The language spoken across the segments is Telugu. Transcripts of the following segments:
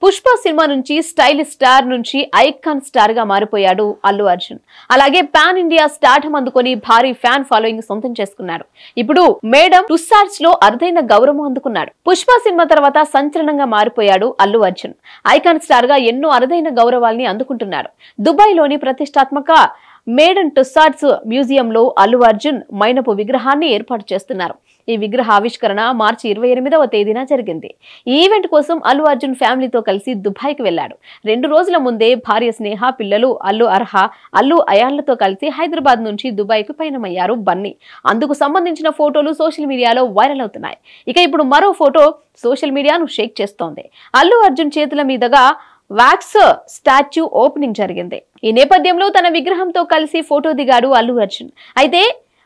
పుష్ప సినిమా నుంచి స్టైలిష్ స్టార్ నుంచి ఐకాన్ స్టార్ గా మారిపోయాడు అల్లు అర్జున్. అలాగే పాన్ ఇండియా స్టార్డమ్ అందుకొని భారీ ఫ్యాన్ ఫాలోయింగ్ సొంతం చేసుకున్నాడు. ఇప్పుడు మేడం టుస్సార్ట్స్ లో అరుదైన గౌరవం అందుకున్నాడు. పుష్ప సినిమా తర్వాత సంచలనంగా మారిపోయాడు అల్లు అర్జున్. ఐకాన్ స్టార్ గా ఎన్నో అరుదైన గౌరవాల్ని అందుకుంటున్నాడు. దుబాయ్ లోని ప్రతిష్టాత్మక మేడన్ టుస్సార్ట్స్ మ్యూజియంలో అల్లు అర్జున్ మైనపు విగ్రహాన్ని ఏర్పాటు చేస్తున్నారు. ఈ విగ్రహ ఆవిష్కరణ మార్చి 28వ తేదీన జరిగింది. ఈ ఈవెంట్ కోసం అల్లు అర్జున్ ఫ్యామిలీతో కలిసి దుబాయ్కి వెళ్లాడు. 2 రోజుల ముందే భార్య స్నేహ, పిల్లలు అల్లు అర్హ, అల్లు అయాన్లతో కలిసి హైదరాబాద్ నుంచి దుబాయ్కు పయనమయ్యారు బన్నీ. అందుకు సంబంధించిన ఫోటోలు సోషల్ మీడియాలో వైరల్ అవుతున్నాయి. ఇక ఇప్పుడు మరో ఫోటో సోషల్ మీడియాను షేక్ చేస్తోంది. అల్లు అర్జున్ చేతుల మీదుగా వాక్స్ స్టాచ్యూ ఓపెనింగ్ జరిగింది. ఈ నేపథ్యంలో తన విగ్రహంతో కలిసి ఫోటో దిగాడు అల్లు అర్జున్. అయితే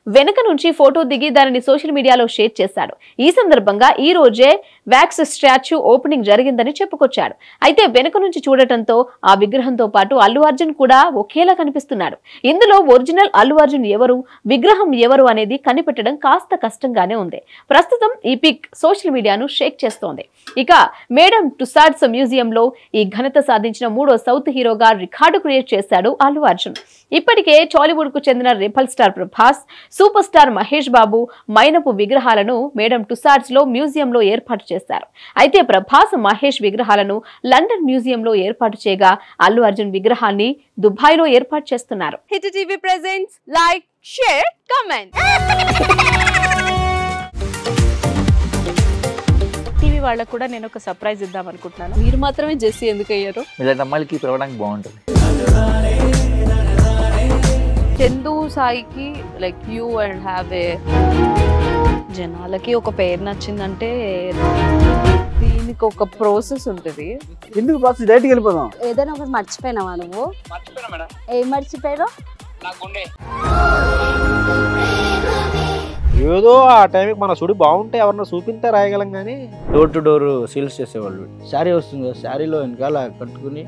వెనక నుంచి ఫోటో దిగి దానిని సోషల్ మీడియాలో షేర్ చేశాడు. ఈ సందర్భంగా ఈ రోజే వ్యాక్స్ స్టాచ్యూ ఓపెనింగ్ జరిగిందని చెప్పుకొచ్చాడు. అయితే వెనక నుంచి చూడటంతో ఆ విగ్రహంతో పాటు అల్లు అర్జున్ కూడా ఒకేలా కనిపిస్తున్నాడు. ఇందులో ఒరిజినల్ అల్లు అర్జున్ ఎవరు, విగ్రహం ఎవరు అనేది కనిపెట్టడం కాస్త కష్టంగానే ఉంది. ప్రస్తుతం ఈ పిక్ సోషల్ మీడియాను షేక్ చేస్తోంది. ఇక మేడం టుస్సార్ట్స్ మ్యూజియంలో ఈ ఘనత సాధించిన 3వ సౌత్ హీరోగా రికార్డు క్రియేట్ చేశాడు అల్లు అర్జున్. ఇప్పటికే టాలీవుడ్ కు చెందిన rebel star Prabhas, super star Mahesh Babu మైనపు విగ్రహాలను మేడం టుస్సార్ట్స్ లో మ్యూజియంలో ఏర్పాటు చేశారు. అయితే ప్రభాస్, మహేష్ విగ్రహాలను లండన్ మ్యూజియంలో ఏర్పాటు చేయగా అల్లు అర్జున్ విగ్రహాన్ని దుబాయ్ లో ఏర్పాటు చేస్తున్నారు. Hit TV presents like, share, comment. TV వాళ్ళకు కూడా నేను ఒక సర్ప్రైజ్ ఇద్దాం అనుకుంటున్నాను. మీరు మాత్రమే జెస్సీ ఎందుకు అయ్యారు? ఇలాంటి అమ్మాయిలకి పిలవడానికి బాగుంటుంది. చందు సాయికి like you and have a జనాలకి ఒక పేరు నచ్చిందంటే దీనికి ఒక ప్రాసెస్ ఉంటుంది. ఎందుకు ప్రాసెస్ డైరెక్ట్ వెళ్ళిపోదాం. ఏదైనా ఒకటి మర్చిపోయినావా నువ్వు? ఏం మర్చిపోయావు? ఏదో ఆ టైంకి మన సుడి బాగుంటే ఎవరన్నా చూపిస్తే రాయగలం కానీ డోర్ టు డోర్ సేల్స్ చేసేవాళ్ళు. శారీ వస్తుంది, శారీలో వెనకాల కట్టుకుని